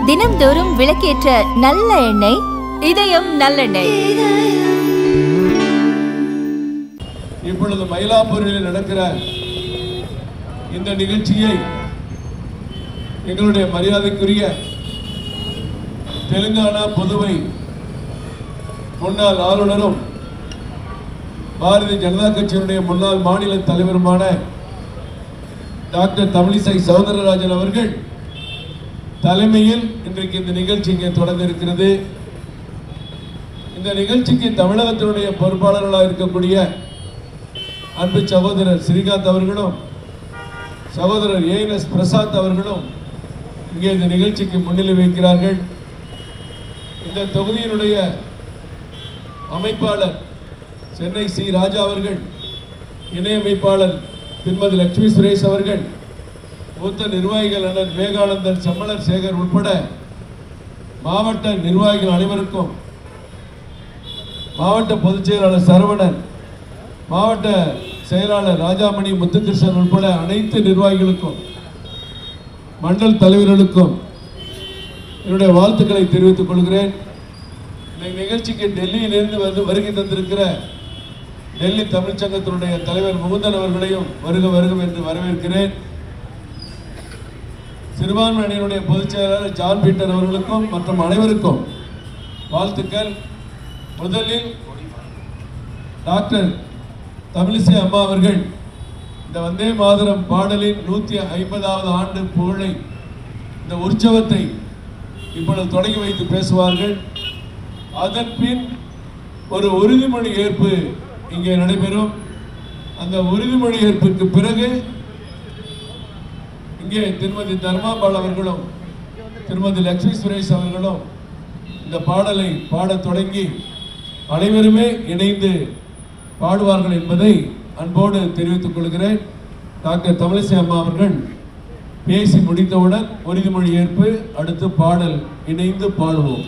தினம்தோறும் விளக்கேற்ற நல்ல எண்ணெய் இதயம் நல்லெண்ணெய். இப்பொழுது மயிலாப்பூரில் நடக்கிற இந்த நிகழ்ச்சியை எங்களுடைய மரியாதைக்குரிய தெலுங்கானா புதுவை முன்னாள் ஆளுநரும் பாரதிய ஜனதா கட்சியினுடைய முன்னாள் மாநில தலைவருமான டாக்டர் தமிழிசை சவுந்தரராஜன் அவர்கள் தலைமையில் இன்றைக்கு இந்த நிகழ்ச்சி இங்கே தொடங்க இருக்கிறது. இந்த நிகழ்ச்சிக்கு தமிழகத்தினுடைய பொறுப்பாளர்களாக இருக்கக்கூடிய அன்பு சகோதரர் ஸ்ரீகாந்த் அவர்களும் சகோதரர் ஏஎன்எஸ் பிரசாத் அவர்களும் இங்கே இந்த நிகழ்ச்சிக்கு முன்னிலை வைக்கிறார்கள். இந்த தொகுதியினுடைய அமைப்பாளர் சென்னை சி ராஜா அவர்கள், இணை அமைப்பாளர் திருமதி லட்சுமி சுரேஷ் அவர்கள், மூத்த நிர்வாகிகள் அண்ணன் விவேகானந்தன், சம்மளர் சேகர் உட்பட மாவட்ட நிர்வாகிகள் அனைவருக்கும், மாவட்ட பொதுச் செயலாளர் சரவணன், மாவட்ட செயலாளர் ராஜாமணி, முத்துகிருஷ்ணன் உட்பட அனைத்து நிர்வாகிகளுக்கும் மண்டல் தலைவர்களுக்கும் என்னுடைய வாழ்த்துக்களை தெரிவித்துக் கொள்கிறேன். இந்த நிகழ்ச்சிக்கு டெல்லியிலிருந்து வருகை தந்திருக்கிற டெல்லி தமிழ்ச்சங்கத்தினுடைய தலைவர் முகுந்தன் அவர்களையும் வருக வருக என்று வரவேற்கிறேன். சிறுபான்மை அணியினுடைய பொதுச் செயலாளர் ஜான் பீட்டர் அவர்களுக்கும் மற்றும் அனைவருக்கும் வாழ்த்துக்கள். முதலில் டாக்டர் தமிழிசை அம்மா அவர்கள் இந்த வந்தே மாதரம் பாடலின் 150வது ஆண்டு புகழை, இந்த உற்சவத்தை இப்பொழுது தொடங்கி வைத்து பேசுவார்கள். அதன் பின் ஒரு உறுதிமொழி ஏற்பு இங்கே நடைபெறும். அந்த உறுதிமொழி ஏற்பிற்கு பிறகு இங்கே திருமதி தர்மாபால் அவர்களும் திருமதி லட்சுமி சுரேஷ் அவர்களும் இந்த பாடலை பாடத் தொடங்கி அனைவருமே இணைந்து பாடுவார்கள் என்பதை அன்போடு தெரிவித்துக் கொள்கிறேன். டாக்டர் தமிழிசை அம்மா அவர்கள் பேசி முடித்தவுடன் உறுதிமொழி ஏற்பு, அடுத்து பாடல், இணைந்து பாடுவோம்.